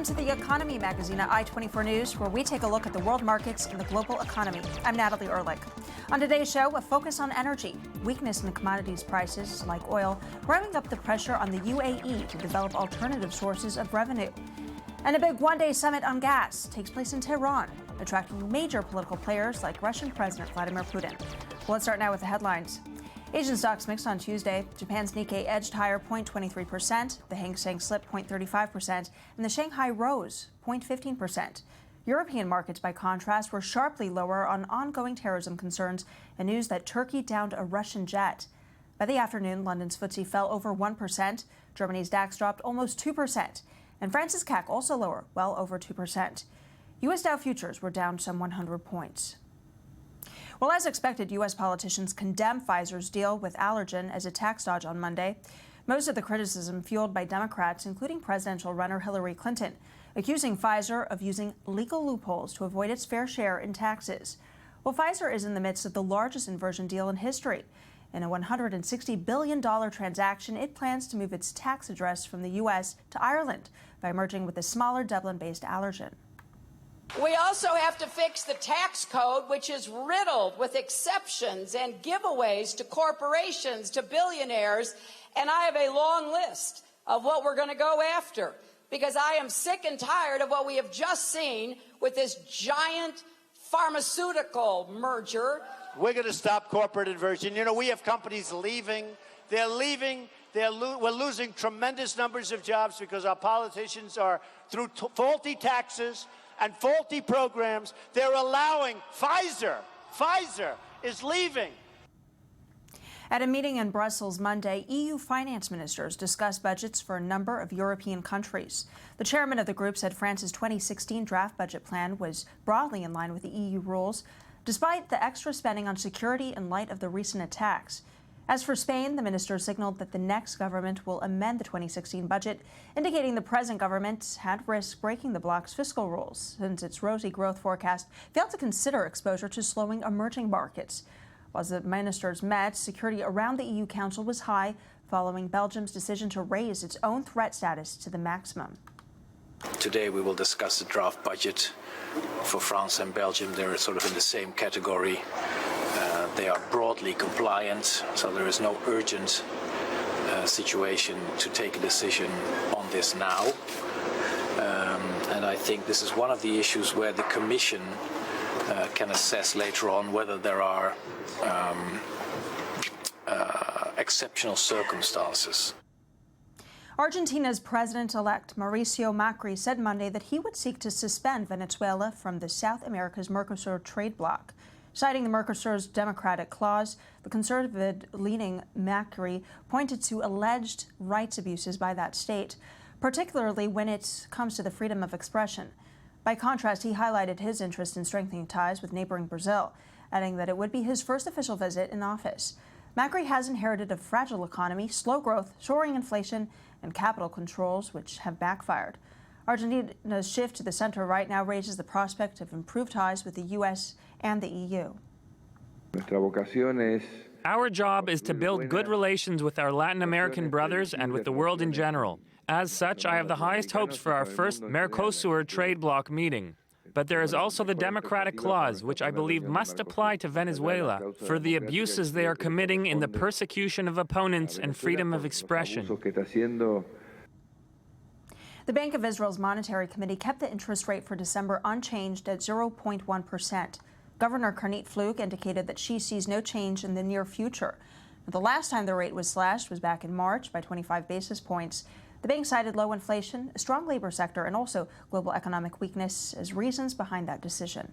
Welcome to the Economy Magazine at I-24 News, where we take a look at the world markets and the global economy. I'm Natalie Ehrlich. On today's show, a focus on energy, weakness in commodities prices like oil, revving up the pressure on the UAE to develop alternative sources of revenue. And a big one-day summit on gas takes place in Tehran, attracting major political players like Russian President Vladimir Putin. Well, let's start now with the headlines. Asian stocks mixed on Tuesday. Japan's Nikkei edged higher 0.23%, the Hang Seng slipped 0.35%, and the Shanghai rose 0.15%. European markets, by contrast, were sharply lower on ongoing terrorism concerns and news that Turkey downed a Russian jet. By the afternoon, London's FTSE fell over 1%, Germany's DAX dropped almost 2%, and France's CAC also lower, well over 2%. U.S. Dow futures were down some 100 points. Well, as expected, U.S. politicians condemned Pfizer's deal with Allergen as a tax dodge on Monday. Most of the criticism fueled by Democrats, including presidential runner Hillary Clinton, accusing Pfizer of using legal loopholes to avoid its fair share in taxes. Well, Pfizer is in the midst of the largest inversion deal in history. In a $160 billion transaction, it plans to move its tax address from the U.S. to Ireland by merging with the smaller Dublin-based Allergen. We also have to fix the tax code, which is riddled with exceptions and giveaways to corporations, to billionaires, and I have a long list of what we're going to go after, because I am sick and tired of what we have just seen with this giant pharmaceutical merger. We're going to stop corporate inversion. You know, we have companies leaving. They're leaving. We're losing tremendous numbers of jobs because our politicians are, through faulty taxes and faulty programs, they're allowing Pfizer is leaving. At a meeting in Brussels Monday, EU finance ministers discussed budgets for a number of European countries. The chairman of the group said France's 2016 draft budget plan was broadly in line with the EU rules, despite the extra spending on security in light of the recent attacks. As for Spain, the minister signaled that the next government will amend the 2016 budget, indicating the present government had risked breaking the bloc's fiscal rules, since its rosy growth forecast failed to consider exposure to slowing emerging markets. While the ministers met, security around the EU Council was high, following Belgium's decision to raise its own threat status to the maximum. Today we will discuss the draft budget for France and Belgium. They're sort of in the same category. They are broadly compliant, so there is no urgent situation to take a decision on this now. And I think this is one of the issues where the Commission can assess later on whether there are exceptional circumstances. Argentina's president-elect Mauricio Macri said Monday that he would seek to suspend Venezuela from the South America's Mercosur trade bloc. Citing the Mercosur's democratic clause, the conservative-leaning Macri pointed to alleged rights abuses by that state, particularly when it comes to the freedom of expression. By contrast, he highlighted his interest in strengthening ties with neighboring Brazil, adding that it would be his first official visit in office. Macri has inherited a fragile economy, slow growth, soaring inflation, and capital controls, which have backfired. Argentina's shift to the center right now raises the prospect of improved ties with the U.S. and the EU. Our job is to build good relations with our Latin American brothers and with the world in general. As such, I have the highest hopes for our first Mercosur trade bloc meeting. But there is also the democratic clause, which I believe must apply to Venezuela for the abuses they are committing in the persecution of opponents and freedom of expression. The Bank of Israel's Monetary Committee kept the interest rate for December unchanged at 0.1%. Governor Karnit Flug indicated that she sees no change in the near future. The last time the rate was slashed was back in March by 25 basis points. The bank cited low inflation, a strong labor sector, and also global economic weakness as reasons behind that decision.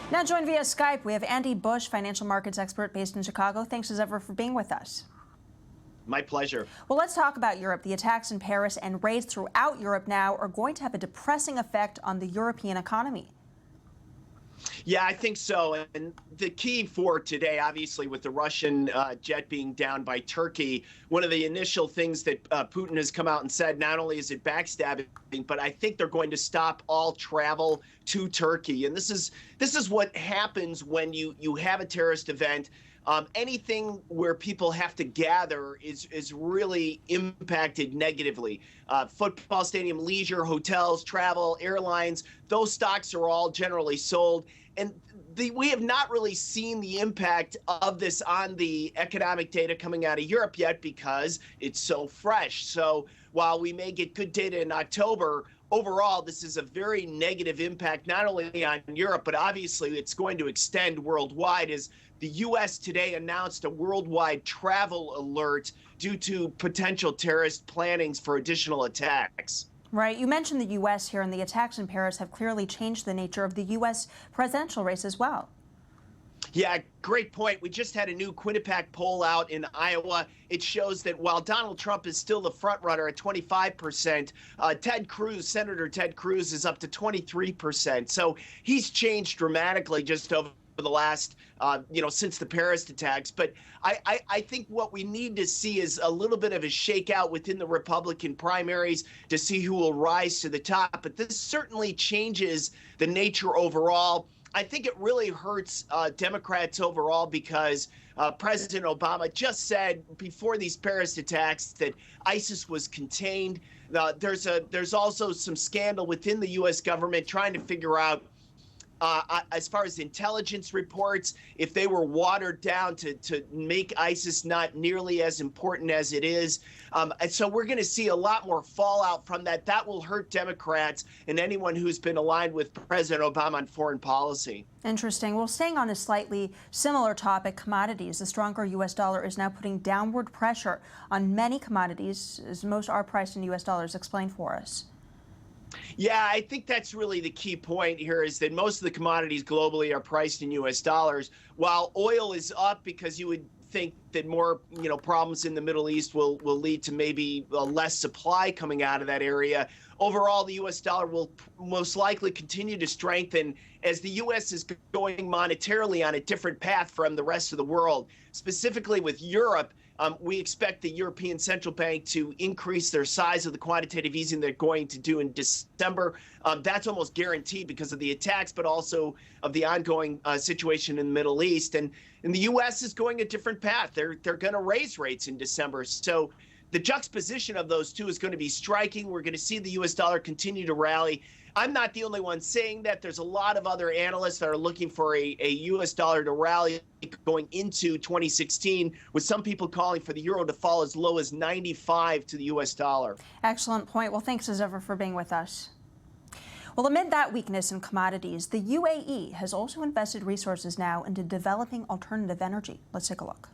Now joined via Skype, we have Andy Bush, financial markets expert based in Chicago. Thanks as ever for being with us. My pleasure. Well, let's talk about Europe. The attacks in Paris and raids throughout Europe now are going to have a depressing effect on the European economy. Yeah, I think so. And the key for today, obviously, with the Russian jet being down by Turkey, one of the initial things that Putin has come out and said, not only is it backstabbing, but I think they're going to stop all travel to Turkey. And this is what happens when you have a terrorist event. anything where people have to gather is really impacted negatively. Football stadium, leisure, hotels, travel, airlines, those stocks are all generally sold. And we have not really seen the impact of this on the economic data coming out of Europe yet because it's so fresh. So while we may get good data in October, overall, this is a very negative impact, not only on Europe, but obviously it's going to extend worldwide as the U.S. today announced a worldwide travel alert due to potential terrorist plannings for additional attacks. Right. You mentioned the U.S. here, and the attacks in Paris have clearly changed the nature of the U.S. presidential race as well. Yeah, great point. We just had a new Quinnipiac poll out in Iowa. It shows that while Donald Trump is still the front runner at 25%, Senator Ted Cruz is up to 23%. So he's changed dramatically just over the last, since the Paris attacks. But I think what we need to see is a little bit of a shakeout within the Republican primaries to see who will rise to the top. But this certainly changes the nature overall. I think it really hurts Democrats overall because President Obama just said before these Paris attacks that ISIS was contained. There's also some scandal within the U.S. government trying to figure out as far as intelligence reports, if they were watered down to make ISIS not nearly as important as it is. And so we're going to see a lot more fallout from that. That will hurt Democrats and anyone who's been aligned with President Obama on foreign policy. Interesting. Well, staying on a slightly similar topic, commodities. The stronger U.S. dollar is now putting downward pressure on many commodities, as most are priced in U.S. dollars. Explain for us. Yeah, I think that's really the key point here is that most of the commodities globally are priced in U.S. dollars, while oil is up because you would think that more, problems in the Middle East will lead to maybe less supply coming out of that area. Overall, the U.S. dollar will most likely continue to strengthen as the U.S. is going monetarily on a different path from the rest of the world. Specifically with Europe, we expect the European Central Bank to increase their size of the quantitative easing they're going to do in December. That's almost guaranteed because of the attacks, but also of the ongoing situation in the Middle East. And the U.S. is going a different path. They're going to raise rates in December. So the juxtaposition of those two is going to be striking. We're going to see the U.S. dollar continue to rally. I'm not the only one saying that. There's a lot of other analysts that are looking for a U.S. dollar to rally going into 2016, with some people calling for the euro to fall as low as 95 to the U.S. dollar. Excellent point. Well, thanks as ever for being with us. Well, amid that weakness in commodities, the UAE has also invested resources now into developing alternative energy. Let's take a look.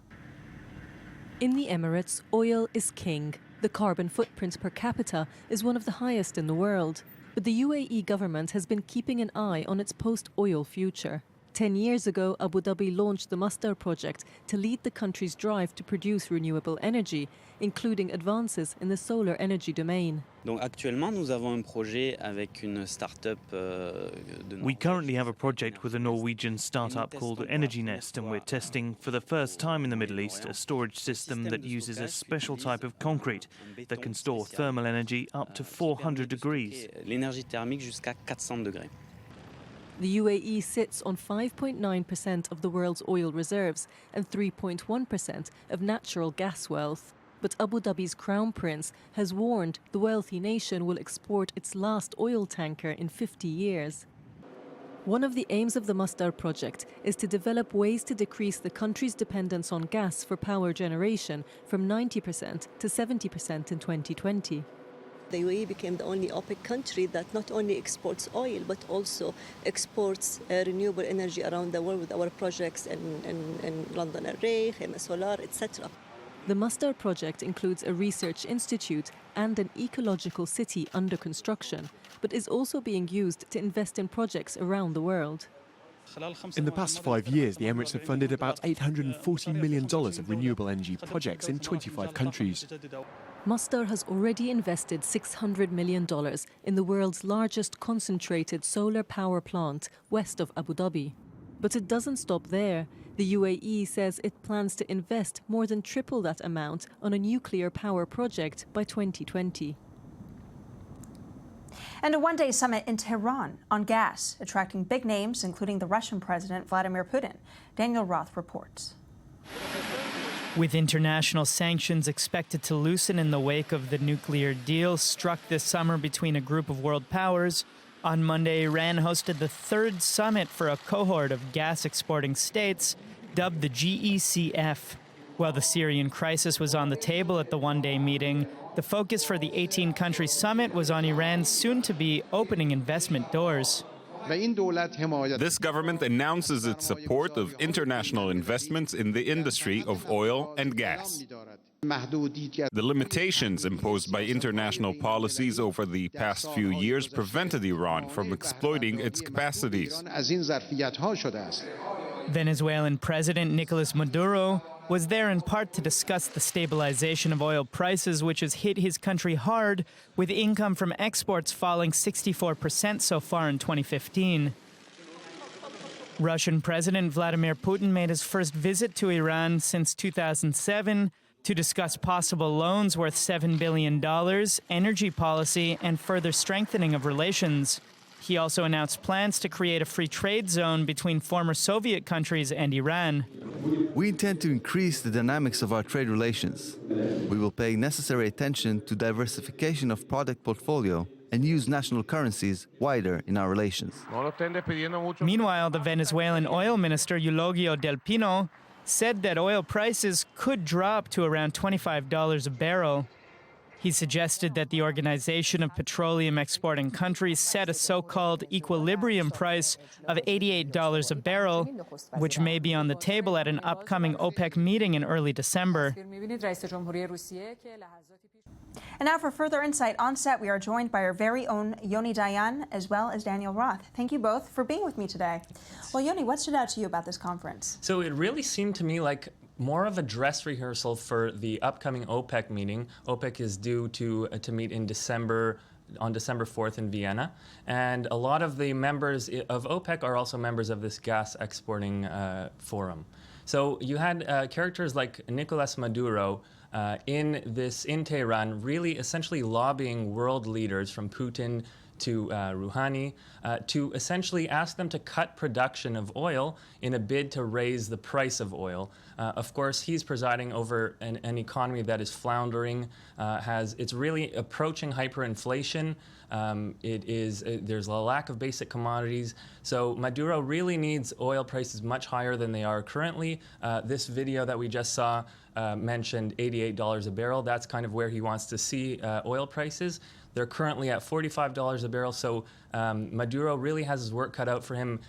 In the Emirates, oil is king. The carbon footprint per capita is one of the highest in the world. But the UAE government has been keeping an eye on its post-oil future. 10 years ago, Abu Dhabi launched the Masdar project to lead the country's drive to produce renewable energy, including advances in the solar energy domain. We currently have a project with a Norwegian startup called Energy Nest, and we're testing for the first time in the Middle East a storage system that uses a special type of concrete that can store thermal energy up to 400 degrees. The UAE sits on 5.9% of the world's oil reserves and 3.1% of natural gas wealth. But Abu Dhabi's Crown Prince has warned the wealthy nation will export its last oil tanker in 50 years. One of the aims of the Masdar project is to develop ways to decrease the country's dependence on gas for power generation from 90% to 70% in 2020. The UAE became the only OPEC country that not only exports oil, but also exports renewable energy around the world with our projects in London Array, Solar, etc. The Masdar project includes a research institute and an ecological city under construction, but is also being used to invest in projects around the world. In the past 5 years, the Emirates have funded about $840 million of renewable energy projects in 25 countries. Masdar has already invested $600 million in the world's largest concentrated solar power plant west of Abu Dhabi. But it doesn't stop there. The UAE says it plans to invest more than triple that amount on a nuclear power project by 2020. And a one-day summit in Tehran on gas, attracting big names, including the Russian President Vladimir Putin. Daniel Roth reports. With international sanctions expected to loosen in the wake of the nuclear deal struck this summer between a group of world powers, on Monday, Iran hosted the third summit for a cohort of gas-exporting states, dubbed the GECF. While the Syrian crisis was on the table at the one-day meeting, the focus for the 18-country summit was on Iran's soon-to-be opening investment doors. This government announces its support of international investments in the industry of oil and gas. The limitations imposed by international policies over the past few years prevented Iran from exploiting its capacities. Venezuelan President Nicolas Maduro was there in part to discuss the stabilization of oil prices, which has hit his country hard, with income from exports falling 64% so far in 2015. Russian President Vladimir Putin made his first visit to Iran since 2007 to discuss possible loans worth $7 billion, energy policy, and further strengthening of relations. He also announced plans to create a free trade zone between former Soviet countries and Iran. We intend to increase the dynamics of our trade relations. We will pay necessary attention to diversification of product portfolio and use national currencies wider in our relations. Meanwhile, the Venezuelan oil minister Eulogio Del Pino said that oil prices could drop to around $25 a barrel. He suggested that the Organization of Petroleum Exporting Countries set a so-called equilibrium price of $88 a barrel, which may be on the table at an upcoming OPEC meeting in early December. And now for further insight on set, we are joined by our very own Yoni Dayan as well as Daniel Roth. Thank you both for being with me today. Well, Yoni, what stood out to you about this conference? So it really seemed to me like more of a dress rehearsal for the upcoming OPEC meeting. OPEC is due to meet in December, on December 4th in Vienna. And a lot of the members of OPEC are also members of this gas exporting forum. So you had characters like Nicolas Maduro in Tehran, really essentially lobbying world leaders from Putin to Rouhani to essentially ask them to cut production of oil in a bid to raise the price of oil. Of course, he's presiding over an economy that is floundering, it's really approaching hyperinflation. There's a lack of basic commodities. So Maduro really needs oil prices much higher than they are currently. This video that we just saw mentioned $88 a barrel. That's kind of where he wants to see oil prices. They're currently at $45 a barrel. So Maduro really has his work cut out for him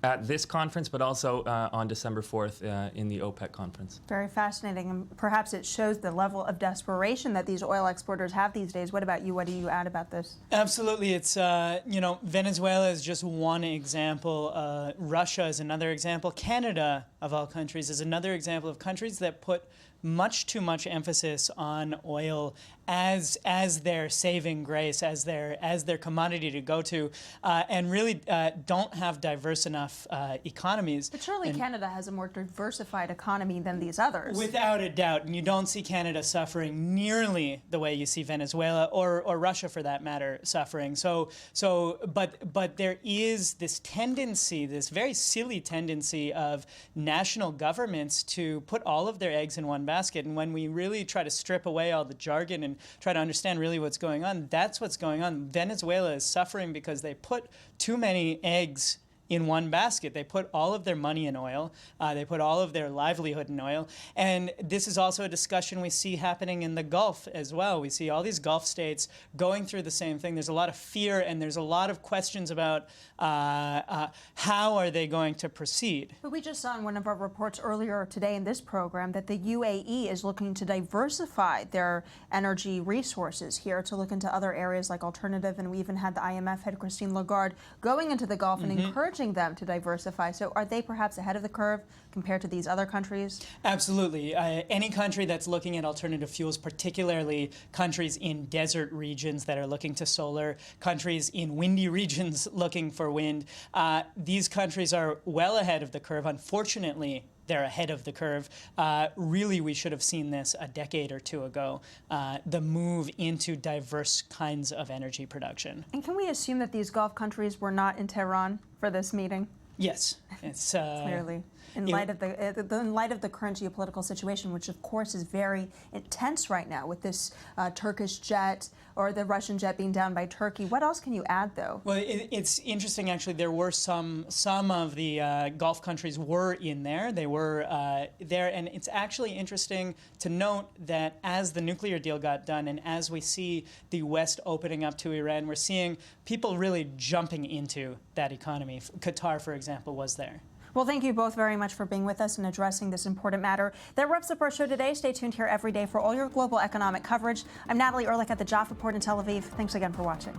at this conference, but also on December 4th in the OPEC conference. Very fascinating, and perhaps it shows the level of desperation that these oil exporters have these days. What about you? What do you add about this? Absolutely. It's, Venezuela is just one example. Russia is another example. Canada, of all countries, is another example of countries that put much too much emphasis on oil as their saving grace, as their commodity to go to, and really don't have diverse enough economies. But surely Canada has a more diversified economy than these others. Without a doubt, and you don't see Canada suffering nearly the way you see Venezuela or Russia, for that matter, suffering. But there is this tendency, this very silly tendency of national governments to put all of their eggs in one basket. And when we really try to strip away all the jargon and try to understand really what's going on, that's what's going on. Venezuela is suffering because they put too many eggs in one basket. They put all of their money in oil. They put all of their livelihood in oil. And this is also a discussion we see happening in the Gulf as well. We see all these Gulf states going through the same thing. There's a lot of fear and there's a lot of questions about how are they going to proceed. But we just saw in one of our reports earlier today in this program that the UAE is looking to diversify their energy resources here, to look into other areas like alternative. And we even had the IMF head, Christine Lagarde, going into the Gulf and encouraging them to diversify. So are they perhaps ahead of the curve compared to these other countries? Absolutely. Any country that's looking at alternative fuels, particularly countries in desert regions that are looking to solar, countries in windy regions looking for wind, these countries are well ahead of the curve. Unfortunately, they're ahead of the curve. Really, we should have seen this a decade or two ago, the move into diverse kinds of energy production. And can we assume that these Gulf countries were not in Tehran for this meeting? Yes. It's clearly. In light of the current geopolitical situation, which of course is very intense right now with this Turkish jet or the Russian jet being down by Turkey. What else can you add, though? Well, it's interesting, actually. There were some of the Gulf countries were in there. They were there, and it's actually interesting to note that as the nuclear deal got done and as we see the West opening up to Iran, we're seeing people really jumping into that economy. Qatar, for example, was there. Well, thank you both very much for being with us and addressing this important matter. That wraps up our show today. Stay tuned here every day for all your global economic coverage. I'm Natalie Ehrlich at the Jaffa Port in Tel Aviv. Thanks again for watching.